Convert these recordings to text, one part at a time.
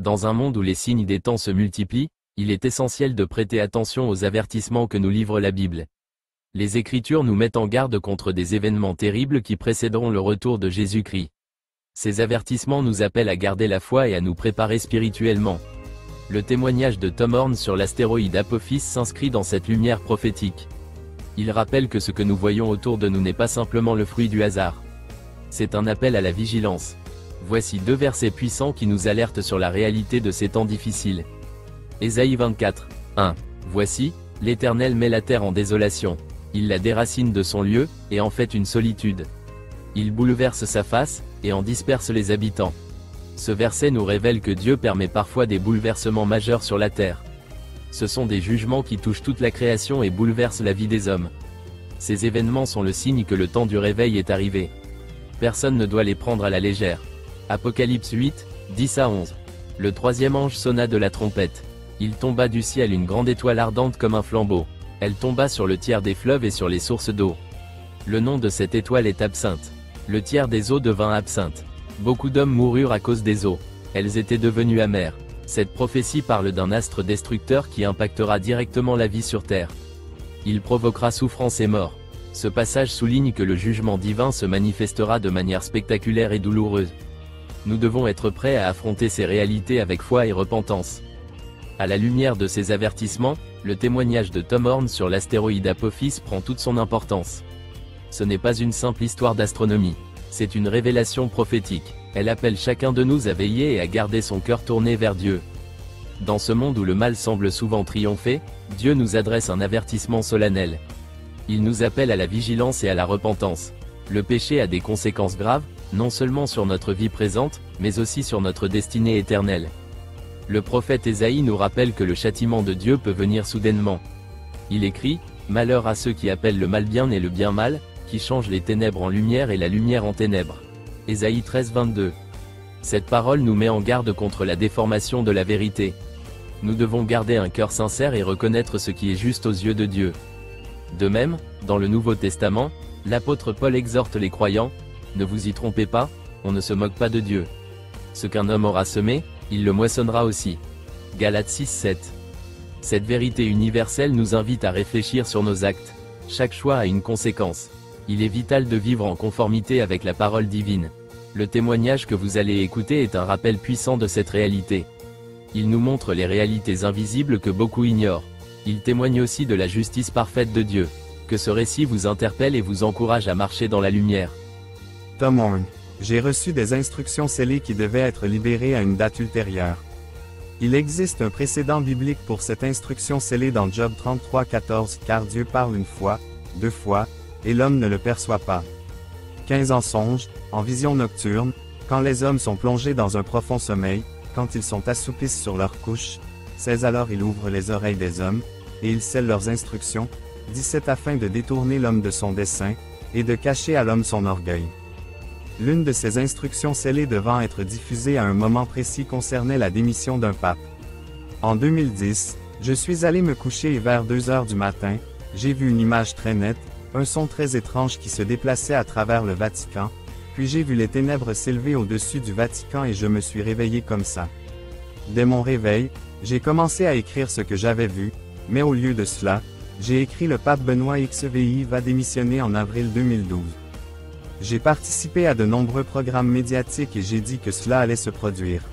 Dans un monde où les signes des temps se multiplient, il est essentiel de prêter attention aux avertissements que nous livre la Bible. Les Écritures nous mettent en garde contre des événements terribles qui précéderont le retour de Jésus-Christ. Ces avertissements nous appellent à garder la foi et à nous préparer spirituellement. Le témoignage de Tom Horn sur l'astéroïde Apophis s'inscrit dans cette lumière prophétique. Il rappelle que ce que nous voyons autour de nous n'est pas simplement le fruit du hasard. C'est un appel à la vigilance. Voici 2 versets puissants qui nous alertent sur la réalité de ces temps difficiles. Ésaïe 24, 1. Voici, l'Éternel met la terre en désolation. Il la déracine de son lieu, et en fait une solitude. Il bouleverse sa face, et en disperse les habitants. Ce verset nous révèle que Dieu permet parfois des bouleversements majeurs sur la terre. Ce sont des jugements qui touchent toute la création et bouleversent la vie des hommes. Ces événements sont le signe que le temps du réveil est arrivé. Personne ne doit les prendre à la légère. Apocalypse 8, 10 à 11. Le 3e ange sonna de la trompette. Il tomba du ciel une grande étoile ardente comme un flambeau. Elle tomba sur le tiers des fleuves et sur les sources d'eau. Le nom de cette étoile est Absinthe. Le tiers des eaux devint absinthe. Beaucoup d'hommes moururent à cause des eaux. Elles étaient devenues amères. Cette prophétie parle d'un astre destructeur qui impactera directement la vie sur terre. Il provoquera souffrance et mort. Ce passage souligne que le jugement divin se manifestera de manière spectaculaire et douloureuse. Nous devons être prêts à affronter ces réalités avec foi et repentance. À la lumière de ces avertissements, le témoignage de Tom Horn sur l'astéroïde Apophis prend toute son importance. Ce n'est pas une simple histoire d'astronomie. C'est une révélation prophétique. Elle appelle chacun de nous à veiller et à garder son cœur tourné vers Dieu. Dans ce monde où le mal semble souvent triompher, Dieu nous adresse un avertissement solennel. Il nous appelle à la vigilance et à la repentance. Le péché a des conséquences graves, non seulement sur notre vie présente, mais aussi sur notre destinée éternelle. Le prophète Ésaïe nous rappelle que le châtiment de Dieu peut venir soudainement. Il écrit, « Malheur à ceux qui appellent le mal bien et le bien mal, qui changent les ténèbres en lumière et la lumière en ténèbres. » Ésaïe 13, 22. Cette parole nous met en garde contre la déformation de la vérité. Nous devons garder un cœur sincère et reconnaître ce qui est juste aux yeux de Dieu. De même, dans le Nouveau Testament, l'apôtre Paul exhorte les croyants, « Ne vous y trompez pas, on ne se moque pas de Dieu. Ce qu'un homme aura semé, il le moissonnera aussi. » Galates 6, 7. Cette vérité universelle nous invite à réfléchir sur nos actes. Chaque choix a une conséquence. Il est vital de vivre en conformité avec la parole divine. Le témoignage que vous allez écouter est un rappel puissant de cette réalité. Il nous montre les réalités invisibles que beaucoup ignorent. Il témoigne aussi de la justice parfaite de Dieu. Que ce récit vous interpelle et vous encourage à marcher dans la lumière. Tom Horn. J'ai reçu des instructions scellées qui devaient être libérées à une date ultérieure. Il existe un précédent biblique pour cette instruction scellée dans Job 33, 14, car Dieu parle une fois, 2 fois, et l'homme ne le perçoit pas. 15 en songe, en vision nocturne, quand les hommes sont plongés dans un profond sommeil, quand ils sont assoupis sur leurs couches. 16 alors il ouvre les oreilles des hommes, et il scelle leurs instructions. 17 afin de détourner l'homme de son dessein, et de cacher à l'homme son orgueil. L'une de ces instructions scellées devant être diffusée à un moment précis concernait la démission d'un pape. En 2010, je suis allé me coucher et vers 2 heures du matin, j'ai vu une image très nette, un son très étrange qui se déplaçait à travers le Vatican, puis j'ai vu les ténèbres s'élever au-dessus du Vatican et je me suis réveillé comme ça. Dès mon réveil, j'ai commencé à écrire ce que j'avais vu, mais au lieu de cela, j'ai écrit le pape Benoît XVI va démissionner en avril 2012. J'ai participé à de nombreux programmes médiatiques et j'ai dit que cela allait se produire.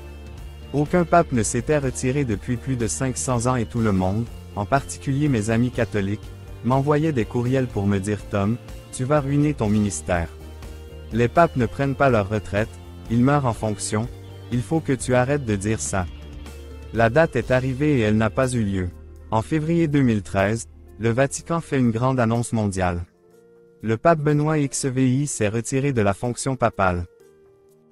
Aucun pape ne s'était retiré depuis plus de 500 ans et tout le monde, en particulier mes amis catholiques, m'envoyait des courriels pour me dire « Tom, tu vas ruiner ton ministère. Les papes ne prennent pas leur retraite, ils meurent en fonction, il faut que tu arrêtes de dire ça. » La date est arrivée et elle n'a pas eu lieu. En février 2013, le Vatican fait une grande annonce mondiale. Le pape Benoît XVI s'est retiré de la fonction papale.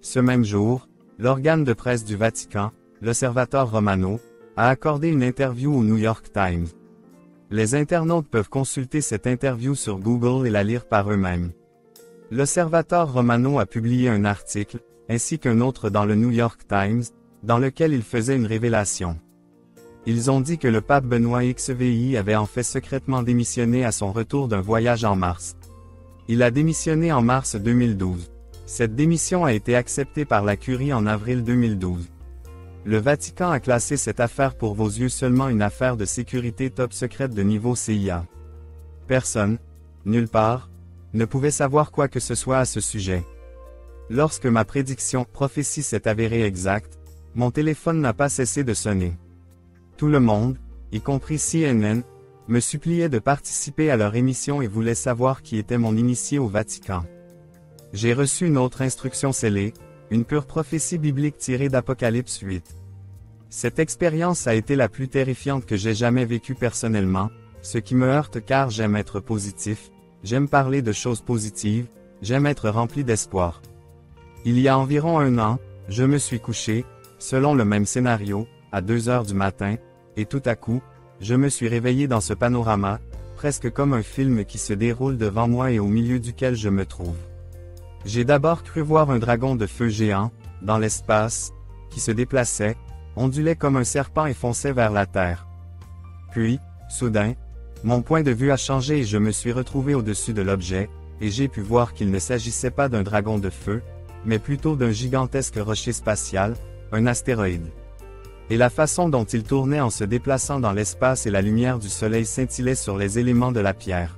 Ce même jour, l'organe de presse du Vatican, l'Osservatore Romano, a accordé une interview au New York Times. Les internautes peuvent consulter cette interview sur Google et la lire par eux-mêmes. L'Osservatore Romano a publié un article, ainsi qu'un autre dans le New York Times, dans lequel il faisait une révélation. Ils ont dit que le pape Benoît XVI avait en fait secrètement démissionné à son retour d'un voyage en mars. Il a démissionné en mars 2012. Cette démission a été acceptée par la Curie en avril 2012. Le Vatican a classé cette affaire pour vos yeux seulement une affaire de sécurité top secrète de niveau CIA. Personne, nulle part, ne pouvait savoir quoi que ce soit à ce sujet. Lorsque ma prophétie s'est avérée exacte, mon téléphone n'a pas cessé de sonner. Tout le monde, y compris CNN, me suppliait de participer à leur émission et voulait savoir qui était mon initié au Vatican. J'ai reçu une autre instruction scellée, une pure prophétie biblique tirée d'Apocalypse 8. Cette expérience a été la plus terrifiante que j'ai jamais vécue personnellement, ce qui me heurte car j'aime être positif, j'aime parler de choses positives, j'aime être rempli d'espoir. Il y a environ 1 an, je me suis couché, selon le même scénario, à 2 heures du matin, et tout à coup, je me suis réveillé dans ce panorama, presque comme un film qui se déroule devant moi et au milieu duquel je me trouve. J'ai d'abord cru voir un dragon de feu géant, dans l'espace, qui se déplaçait, ondulait comme un serpent et fonçait vers la terre. Puis, soudain, mon point de vue a changé et je me suis retrouvé au-dessus de l'objet, et j'ai pu voir qu'il ne s'agissait pas d'un dragon de feu, mais plutôt d'un gigantesque rocher spatial, un astéroïde. Et la façon dont il tournait en se déplaçant dans l'espace et la lumière du soleil scintillait sur les éléments de la pierre.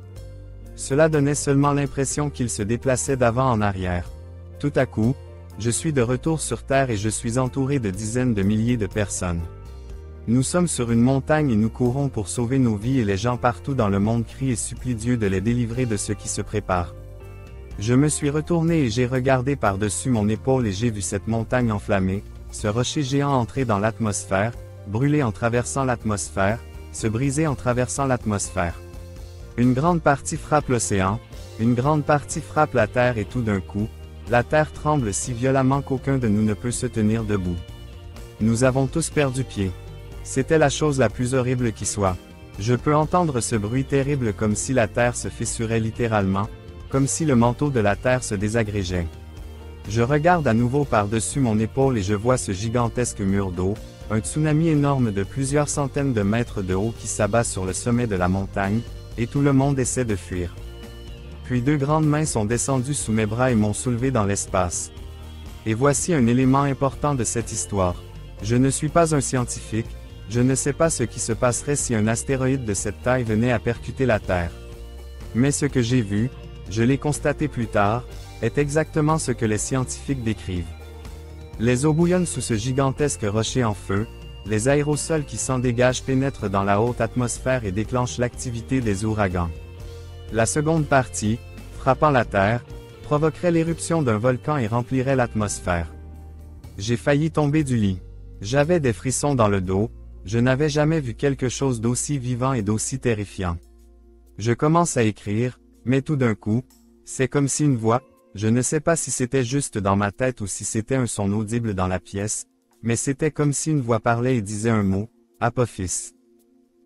Cela donnait seulement l'impression qu'il se déplaçait d'avant en arrière. Tout à coup, je suis de retour sur Terre et je suis entouré de dizaines de milliers de personnes. Nous sommes sur une montagne et nous courons pour sauver nos vies et les gens partout dans le monde crient et supplient Dieu de les délivrer de ce qui se prépare. Je me suis retourné et j'ai regardé par-dessus mon épaule et j'ai vu cette montagne enflammée, ce rocher géant entrer dans l'atmosphère, brûler en traversant l'atmosphère, se briser en traversant l'atmosphère. Une grande partie frappe l'océan, une grande partie frappe la Terre et tout d'un coup, la Terre tremble si violemment qu'aucun de nous ne peut se tenir debout. Nous avons tous perdu pied. C'était la chose la plus horrible qui soit. Je peux entendre ce bruit terrible comme si la Terre se fissurait littéralement, comme si le manteau de la Terre se désagrégeait. Je regarde à nouveau par-dessus mon épaule et je vois ce gigantesque mur d'eau, un tsunami énorme de plusieurs centaines de mètres de haut qui s'abat sur le sommet de la montagne, et tout le monde essaie de fuir. Puis 2 grandes mains sont descendues sous mes bras et m'ont soulevé dans l'espace. Et voici un élément important de cette histoire. Je ne suis pas un scientifique, je ne sais pas ce qui se passerait si un astéroïde de cette taille venait à percuter la Terre. Mais ce que j'ai vu, je l'ai constaté plus tard, est exactement ce que les scientifiques décrivent. Les eaux bouillonnent sous ce gigantesque rocher en feu, les aérosols qui s'en dégagent pénètrent dans la haute atmosphère et déclenchent l'activité des ouragans. La seconde partie, frappant la Terre, provoquerait l'éruption d'un volcan et remplirait l'atmosphère. J'ai failli tomber du lit. J'avais des frissons dans le dos, je n'avais jamais vu quelque chose d'aussi vivant et d'aussi terrifiant. Je commence à écrire, mais tout d'un coup, c'est comme si une voix, je ne sais pas si c'était juste dans ma tête ou si c'était un son audible dans la pièce, mais c'était comme si une voix parlait et disait un mot, Apophis.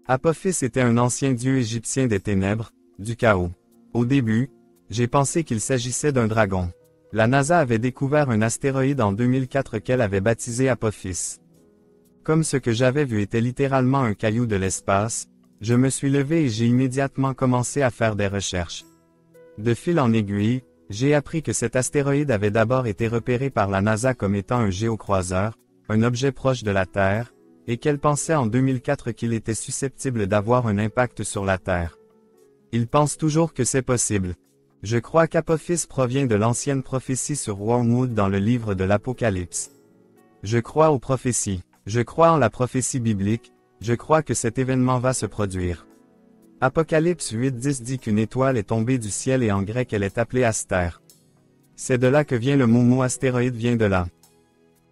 Apophis était un ancien dieu égyptien des ténèbres, du chaos. Au début, j'ai pensé qu'il s'agissait d'un dragon. La NASA avait découvert un astéroïde en 2004 qu'elle avait baptisé Apophis. Comme ce que j'avais vu était littéralement un caillou de l'espace, je me suis levé et j'ai immédiatement commencé à faire des recherches. De fil en aiguille, j'ai appris que cet astéroïde avait d'abord été repéré par la NASA comme étant un géocroiseur, un objet proche de la Terre, et qu'elle pensait en 2004 qu'il était susceptible d'avoir un impact sur la Terre. Ils pensent toujours que c'est possible. Je crois qu'Apophis provient de l'ancienne prophétie sur Wormwood dans le livre de l'Apocalypse. Je crois aux prophéties. Je crois en la prophétie biblique, je crois que cet événement va se produire. Apocalypse 8:10 dit qu'une étoile est tombée du ciel et en grec elle est appelée astère. C'est de là que vient le mot astéroïde vient de là.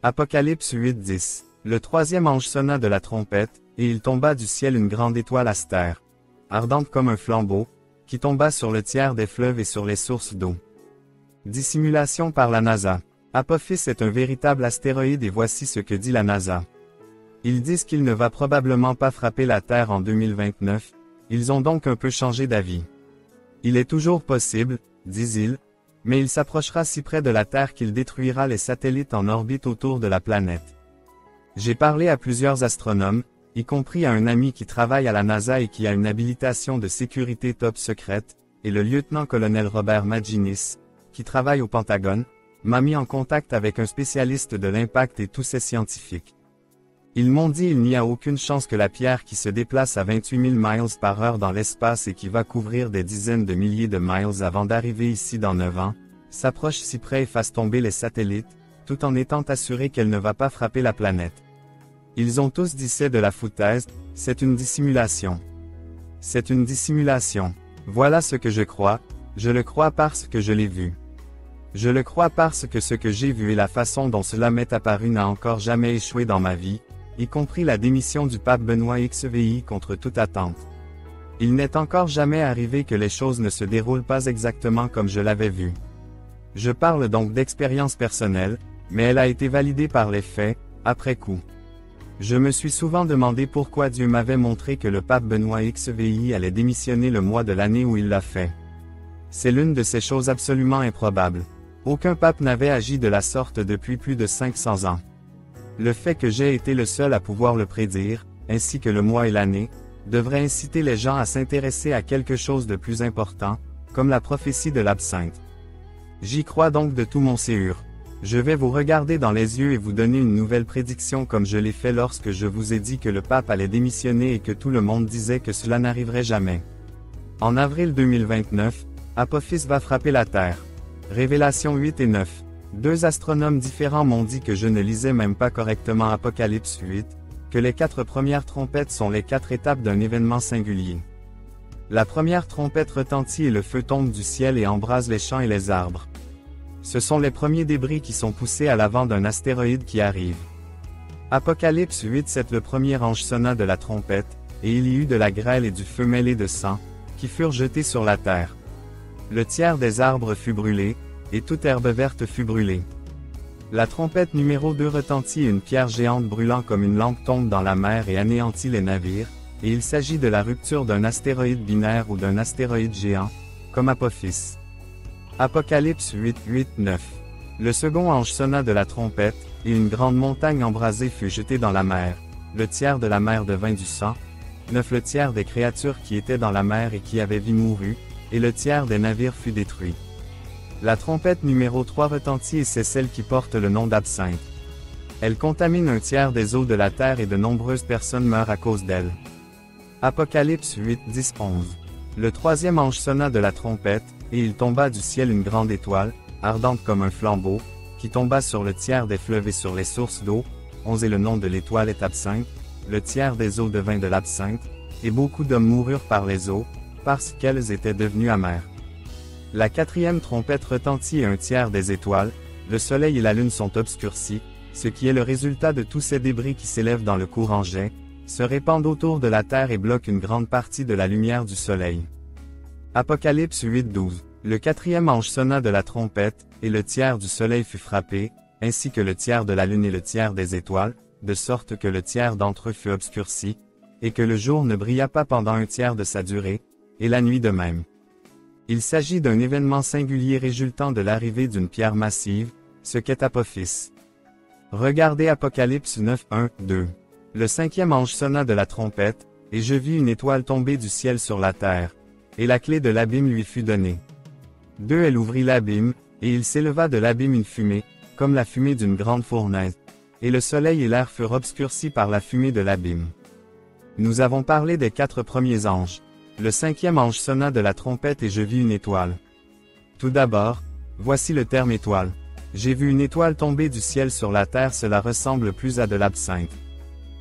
Apocalypse 8:10. Le 3e ange sonna de la trompette, et il tomba du ciel une grande étoile astère, ardente comme un flambeau, qui tomba sur le tiers des fleuves et sur les sources d'eau. Dissimulation par la NASA. Apophis est un véritable astéroïde et voici ce que dit la NASA. Ils disent qu'il ne va probablement pas frapper la Terre en 2029, ils ont donc un peu changé d'avis. Il est toujours possible, disent-ils, mais il s'approchera si près de la Terre qu'il détruira les satellites en orbite autour de la planète. J'ai parlé à plusieurs astronomes, y compris à un ami qui travaille à la NASA et qui a une habilitation de sécurité top secrète, et le lieutenant-colonel Robert Maginnis, qui travaille au Pentagone, m'a mis en contact avec un spécialiste de l'impact et tous ses scientifiques. Ils m'ont dit il n'y a aucune chance que la pierre qui se déplace à 28 000 miles par heure dans l'espace et qui va couvrir des dizaines de milliers de miles avant d'arriver ici dans 9 ans, s'approche si près et fasse tomber les satellites, tout en étant assuré qu'elle ne va pas frapper la planète. Ils ont tous dit c'est de la foutaise, c'est une dissimulation. C'est une dissimulation. Voilà ce que je crois, je le crois parce que je l'ai vu. Je le crois parce que ce que j'ai vu et la façon dont cela m'est apparu n'a encore jamais échoué dans ma vie, y compris la démission du pape Benoît XVI contre toute attente. Il n'est encore jamais arrivé que les choses ne se déroulent pas exactement comme je l'avais vu. Je parle donc d'expérience personnelle, mais elle a été validée par les faits, après coup. Je me suis souvent demandé pourquoi Dieu m'avait montré que le pape Benoît XVI allait démissionner le mois de l'année où il l'a fait. C'est l'une de ces choses absolument improbables. Aucun pape n'avait agi de la sorte depuis plus de 500 ans. Le fait que j'ai été le seul à pouvoir le prédire, ainsi que le mois et l'année, devrait inciter les gens à s'intéresser à quelque chose de plus important, comme la prophétie de l'absinthe. J'y crois donc de tout mon séhur. Je vais vous regarder dans les yeux et vous donner une nouvelle prédiction comme je l'ai fait lorsque je vous ai dit que le pape allait démissionner et que tout le monde disait que cela n'arriverait jamais. En avril 2029, Apophis va frapper la Terre. Révélations 8 et 9. Deux astronomes différents m'ont dit que je ne lisais même pas correctement Apocalypse 8, que les 4 premières trompettes sont les 4 étapes d'un événement singulier. La première trompette retentit et le feu tombe du ciel et embrase les champs et les arbres. Ce sont les premiers débris qui sont poussés à l'avant d'un astéroïde qui arrive. Apocalypse 8 7 Le premier ange sonna de la trompette, et il y eut de la grêle et du feu mêlé de sang, qui furent jetés sur la terre. Le tiers des arbres fut brûlé, et toute herbe verte fut brûlée. La trompette numéro 2 retentit et une pierre géante brûlant comme une lampe tombe dans la mer et anéantit les navires, et il s'agit de la rupture d'un astéroïde binaire ou d'un astéroïde géant, comme Apophis. Apocalypse 8 8 9. Le second ange sonna de la trompette, et une grande montagne embrasée fut jetée dans la mer. Le tiers de la mer devint du sang, 9 le tiers des créatures qui étaient dans la mer et qui avaient vie mourut, et le tiers des navires fut détruit. La trompette numéro 3 retentit et c'est celle qui porte le nom d'absinthe. Elle contamine un tiers des eaux de la terre et de nombreuses personnes meurent à cause d'elle. Apocalypse 8 10 11. Le troisième ange sonna de la trompette, et il tomba du ciel une grande étoile, ardente comme un flambeau, qui tomba sur le tiers des fleuves et sur les sources d'eau. 11 Et le nom de l'étoile est absinthe, le tiers des eaux devint de l'absinthe, et beaucoup d'hommes moururent par les eaux, parce qu'elles étaient devenues amères. La quatrième trompette retentit et un tiers des étoiles, le soleil et la lune sont obscurcis, ce qui est le résultat de tous ces débris qui s'élèvent dans le courant jet, se répandent autour de la terre et bloquent une grande partie de la lumière du soleil. Apocalypse 8 12. Le quatrième ange sonna de la trompette, et le tiers du soleil fut frappé, ainsi que le tiers de la lune et le tiers des étoiles, de sorte que le tiers d'entre eux fut obscurci, et que le jour ne brilla pas pendant un tiers de sa durée, et la nuit de même. Il s'agit d'un événement singulier résultant de l'arrivée d'une pierre massive, ce qu'est Apophis. Regardez Apocalypse 9 1 2. Le cinquième ange sonna de la trompette, et je vis une étoile tomber du ciel sur la terre, et la clé de l'abîme lui fut donnée. 2 Elle ouvrit l'abîme, et il s'éleva de l'abîme une fumée, comme la fumée d'une grande fournaise, et le soleil et l'air furent obscurcis par la fumée de l'abîme. Nous avons parlé des 4 premiers anges. Le cinquième ange sonna de la trompette et je vis une étoile. Tout d'abord, voici le terme étoile. J'ai vu une étoile tomber du ciel sur la terre, cela ressemble plus à de l'absinthe.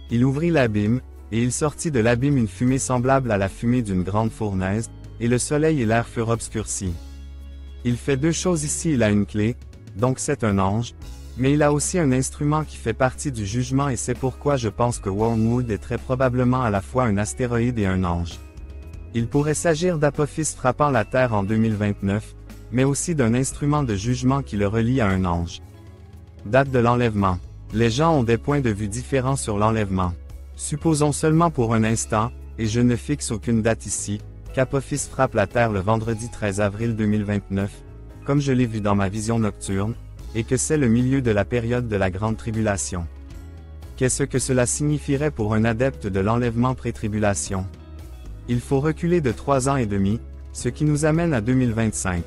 Il ouvrit l'abîme, et il sortit de l'abîme une fumée semblable à la fumée d'une grande fournaise, et le soleil et l'air furent obscurcis. Il fait 2 choses ici, il a une clé, donc c'est un ange, mais il a aussi un instrument qui fait partie du jugement et c'est pourquoi je pense que Wormwood est très probablement à la fois un astéroïde et un ange. Il pourrait s'agir d'Apophis frappant la Terre en 2029, mais aussi d'un instrument de jugement qui le relie à un ange. Date de l'enlèvement. Les gens ont des points de vue différents sur l'enlèvement. Supposons seulement pour un instant, et je ne fixe aucune date ici, qu'Apophis frappe la Terre le vendredi 13 avril 2029, comme je l'ai vu dans ma vision nocturne, et que c'est le milieu de la période de la Grande Tribulation. Qu'est-ce que cela signifierait pour un adepte de l'enlèvement pré-tribulation? Il faut reculer de 3 ans et demi, ce qui nous amène à 2025.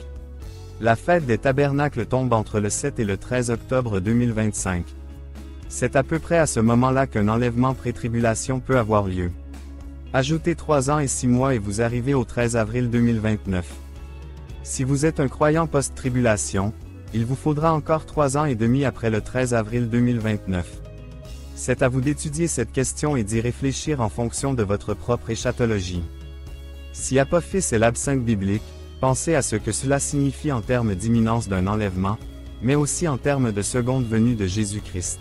La fête des tabernacles tombe entre le 7 et le 13 octobre 2025. C'est à peu près à ce moment-là qu'un enlèvement pré-tribulation peut avoir lieu. Ajoutez 3 ans et 6 mois et vous arrivez au 13 avril 2029. Si vous êtes un croyant post-tribulation, il vous faudra encore 3 ans et demi après le 13 avril 2029. C'est à vous d'étudier cette question et d'y réfléchir en fonction de votre propre éschatologie. Si Apophis est l'absinthe biblique, pensez à ce que cela signifie en termes d'imminence d'un enlèvement, mais aussi en termes de seconde venue de Jésus-Christ.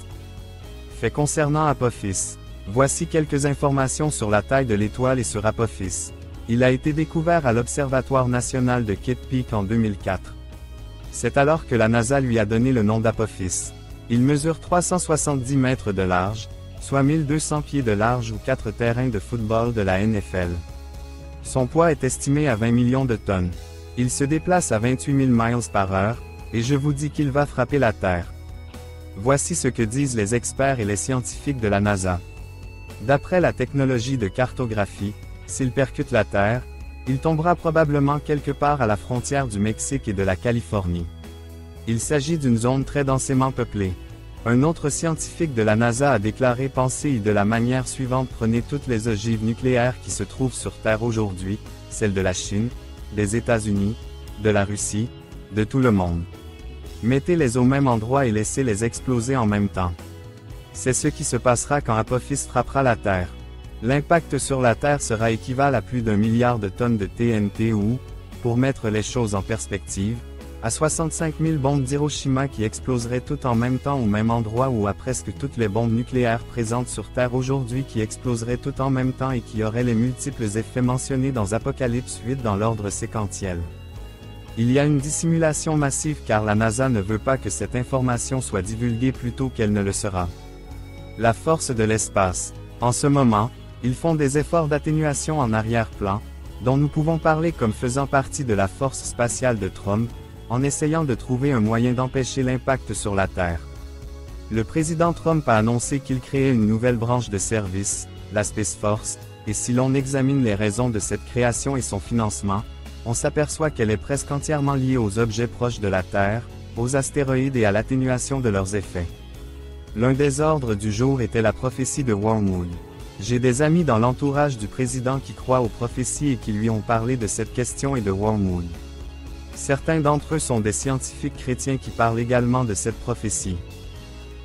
Fait concernant Apophis, voici quelques informations sur la taille de l'étoile et sur Apophis. Il a été découvert à l'Observatoire national de Kitt Peak en 2004. C'est alors que la NASA lui a donné le nom d'Apophis. Il mesure 370 mètres de large, soit 1200 pieds de large ou 4 terrains de football de la NFL. Son poids est estimé à 20 millions de tonnes. Il se déplace à 28 000 miles par heure, et je vous dis qu'il va frapper la Terre. Voici ce que disent les experts et les scientifiques de la NASA. D'après la technologie de cartographie, s'il percute la Terre, il tombera probablement quelque part à la frontière du Mexique et de la Californie. Il s'agit d'une zone très densément peuplée. Un autre scientifique de la NASA a déclaré penser de la manière suivante: prenez toutes les ogives nucléaires qui se trouvent sur Terre aujourd'hui, celles de la Chine, des États-Unis, de la Russie, de tout le monde. Mettez-les au même endroit et laissez-les exploser en même temps. C'est ce qui se passera quand Apophis frappera la Terre. L'impact sur la Terre sera équivalent à plus d'1 milliard de tonnes de TNT ou, pour mettre les choses en perspective, à 65 000 bombes d'Hiroshima qui exploseraient toutes en même temps au même endroit, ou à presque toutes les bombes nucléaires présentes sur Terre aujourd'hui qui exploseraient toutes en même temps et qui auraient les multiples effets mentionnés dans Apocalypse 8 dans l'ordre séquentiel. Il y a une dissimulation massive car la NASA ne veut pas que cette information soit divulguée plus tôt qu'elle ne le sera. La force de l'espace. En ce moment, ils font des efforts d'atténuation en arrière-plan, dont nous pouvons parler comme faisant partie de la force spatiale de Trump, en essayant de trouver un moyen d'empêcher l'impact sur la Terre. Le président Trump a annoncé qu'il créait une nouvelle branche de service, la Space Force, et si l'on examine les raisons de cette création et son financement, on s'aperçoit qu'elle est presque entièrement liée aux objets proches de la Terre, aux astéroïdes et à l'atténuation de leurs effets. L'un des ordres du jour était la prophétie de Wormwood. J'ai des amis dans l'entourage du président qui croient aux prophéties et qui lui ont parlé de cette question et de Wormwood. Certains d'entre eux sont des scientifiques chrétiens qui parlent également de cette prophétie.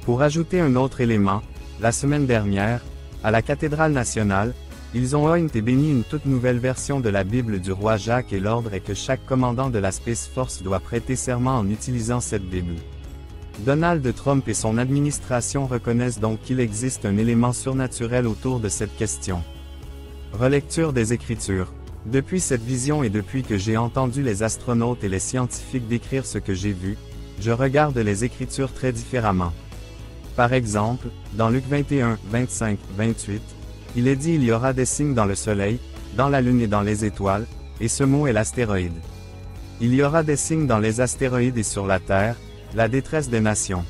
Pour ajouter un autre élément, la semaine dernière, à la cathédrale nationale, ils ont oint et béni une toute nouvelle version de la Bible du roi Jacques, et l'ordre est que chaque commandant de la Space Force doit prêter serment en utilisant cette Bible. Donald Trump et son administration reconnaissent donc qu'il existe un élément surnaturel autour de cette question. Relecture des Écritures. Depuis cette vision et depuis que j'ai entendu les astronautes et les scientifiques décrire ce que j'ai vu, je regarde les Écritures très différemment. Par exemple, dans Luc 21, 25, 28, il est dit: il y aura des signes dans le soleil, dans la lune et dans les étoiles, et ce mot est l'astéroïde. Il y aura des signes dans les astéroïdes et sur la Terre, la détresse des nations.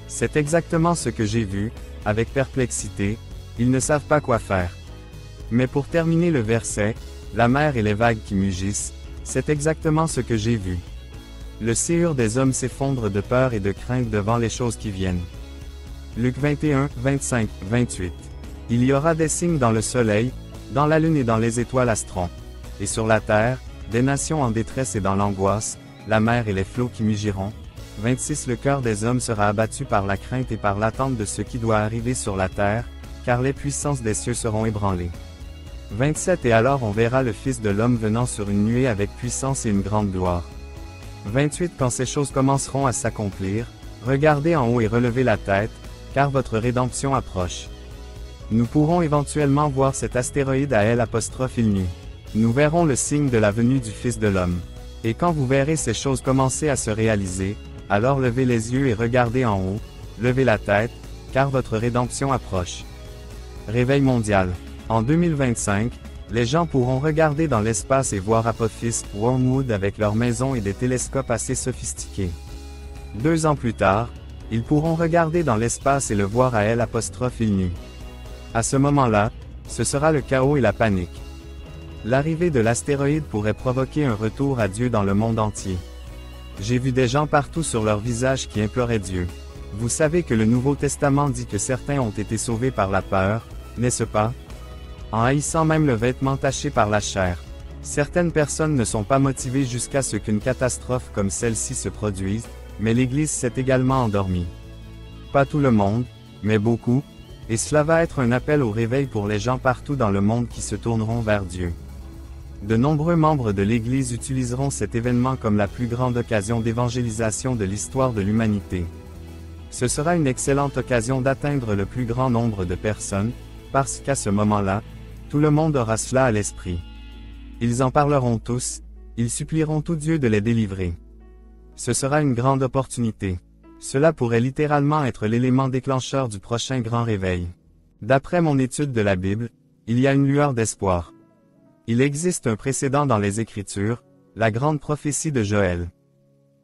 C'est exactement ce que j'ai vu, avec perplexité, ils ne savent pas quoi faire. Mais pour terminer le verset, la mer et les vagues qui mugissent, c'est exactement ce que j'ai vu. Le séhur des hommes s'effondre de peur et de crainte devant les choses qui viennent. Luc 21, 25, 28. Il y aura des signes dans le soleil, dans la lune et dans les étoiles astrons. Et sur la terre, des nations en détresse et dans l'angoisse, la mer et les flots qui mugiront. 26. Le cœur des hommes sera abattu par la crainte et par l'attente de ce qui doit arriver sur la terre, car les puissances des cieux seront ébranlées. 27. Et alors on verra le Fils de l'homme venant sur une nuée avec puissance et une grande gloire. 28. Quand ces choses commenceront à s'accomplir, regardez en haut et relevez la tête, car votre rédemption approche. Nous pourrons éventuellement voir cet astéroïde à L'. Nous verrons le signe de la venue du Fils de l'homme. Et quand vous verrez ces choses commencer à se réaliser, alors levez les yeux et regardez en haut, levez la tête, car votre rédemption approche. Réveil mondial. En 2025, les gens pourront regarder dans l'espace et voir Apophis, Wormwood avec leurs maisons et des télescopes assez sophistiqués. 2 ans plus tard, ils pourront regarder dans l'espace et le voir à L'. À ce moment-là, ce sera le chaos et la panique. L'arrivée de l'astéroïde pourrait provoquer un retour à Dieu dans le monde entier. J'ai vu des gens partout sur leur visage qui imploraient Dieu. Vous savez que le Nouveau Testament dit que certains ont été sauvés par la peur, n'est-ce pas? En haïssant même le vêtement taché par la chair. Certaines personnes ne sont pas motivées jusqu'à ce qu'une catastrophe comme celle-ci se produise, mais l'Église s'est également endormie. Pas tout le monde, mais beaucoup, et cela va être un appel au réveil pour les gens partout dans le monde qui se tourneront vers Dieu. De nombreux membres de l'Église utiliseront cet événement comme la plus grande occasion d'évangélisation de l'histoire de l'humanité. Ce sera une excellente occasion d'atteindre le plus grand nombre de personnes, parce qu'à ce moment-là, tout le monde aura cela à l'esprit. Ils en parleront tous, ils supplieront tout Dieu de les délivrer. Ce sera une grande opportunité. Cela pourrait littéralement être l'élément déclencheur du prochain grand réveil. D'après mon étude de la Bible, il y a une lueur d'espoir. Il existe un précédent dans les Écritures, la grande prophétie de Joël.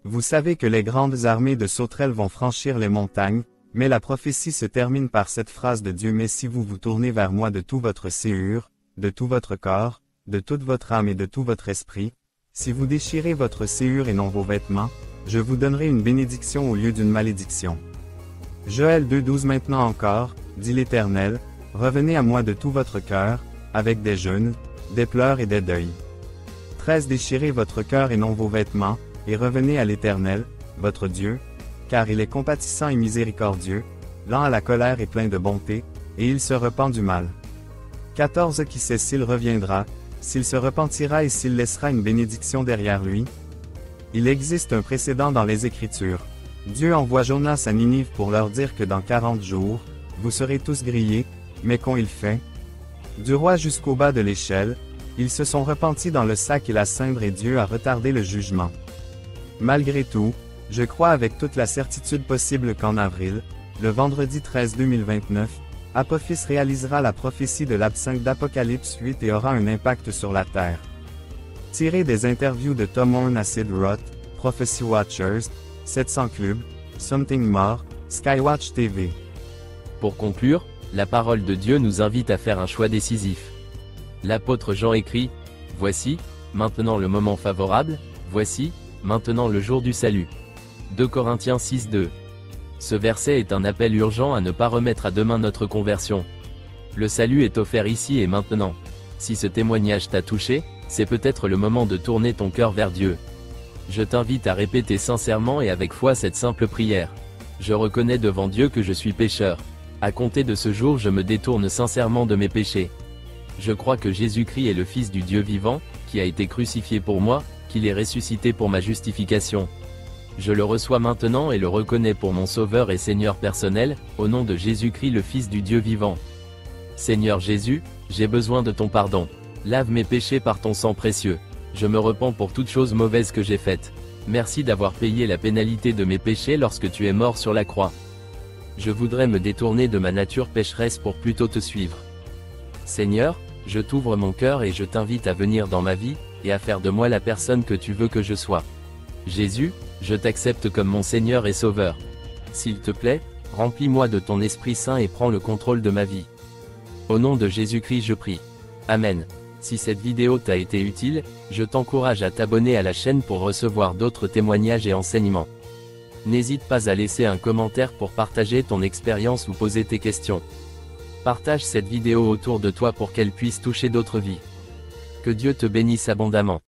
Vous savez que les grandes armées de sauterelles vont franchir les montagnes, mais la prophétie se termine par cette phrase de Dieu: mais si vous vous tournez vers moi de tout votre séhur, de tout votre corps, de toute votre âme et de tout votre esprit, si vous déchirez votre séhur et non vos vêtements, je vous donnerai une bénédiction au lieu d'une malédiction. Joël 2:12 Maintenant encore, dit l'Éternel, revenez à moi de tout votre cœur, avec des jeûnes, des pleurs et des deuils. 13 Déchirez votre cœur et non vos vêtements, et revenez à l'Éternel, votre Dieu, car il est compatissant et miséricordieux, lent à la colère et plein de bonté, et il se repent du mal. 14 Qui sait s'il reviendra, s'il se repentira et s'il laissera une bénédiction derrière lui? Il existe un précédent dans les Écritures. Dieu envoie Jonas à Ninive pour leur dire que dans 40 jours, vous serez tous grillés, mais qu'ont ils fait? Du roi jusqu'au bas de l'échelle, ils se sont repentis dans le sac et la cendre et Dieu a retardé le jugement. Malgré tout, je crois avec toute la certitude possible qu'en avril, le vendredi 13 2029, Apophis réalisera la prophétie de l'absinthe d'Apocalypse 8 et aura un impact sur la Terre. Tiré des interviews de Tom Horn, Acid Roth, Prophecy Watchers, 700 Club, Something More, Skywatch TV. Pour conclure, la parole de Dieu nous invite à faire un choix décisif. L'apôtre Jean écrit, « Voici, maintenant le moment favorable, voici, maintenant le jour du salut. » 2 Corinthiens 6:2. Ce verset est un appel urgent à ne pas remettre à demain notre conversion. Le salut est offert ici et maintenant. Si ce témoignage t'a touché, c'est peut-être le moment de tourner ton cœur vers Dieu. Je t'invite à répéter sincèrement et avec foi cette simple prière. Je reconnais devant Dieu que je suis pécheur. À compter de ce jour, je me détourne sincèrement de mes péchés. Je crois que Jésus-Christ est le Fils du Dieu vivant, qui a été crucifié pour moi, qu'il est ressuscité pour ma justification. Je le reçois maintenant et le reconnais pour mon Sauveur et Seigneur personnel, au nom de Jésus-Christ le Fils du Dieu vivant. Seigneur Jésus, j'ai besoin de ton pardon. Lave mes péchés par ton sang précieux. Je me repens pour toute chose mauvaise que j'ai faite. Merci d'avoir payé la pénalité de mes péchés lorsque tu es mort sur la croix. Je voudrais me détourner de ma nature pécheresse pour plutôt te suivre. Seigneur, je t'ouvre mon cœur et je t'invite à venir dans ma vie, et à faire de moi la personne que tu veux que je sois. Jésus, je t'accepte comme mon Seigneur et Sauveur. S'il te plaît, remplis-moi de ton Esprit Saint et prends le contrôle de ma vie. Au nom de Jésus-Christ je prie. Amen. Si cette vidéo t'a été utile, je t'encourage à t'abonner à la chaîne pour recevoir d'autres témoignages et enseignements. N'hésite pas à laisser un commentaire pour partager ton expérience ou poser tes questions. Partage cette vidéo autour de toi pour qu'elle puisse toucher d'autres vies. Que Dieu te bénisse abondamment.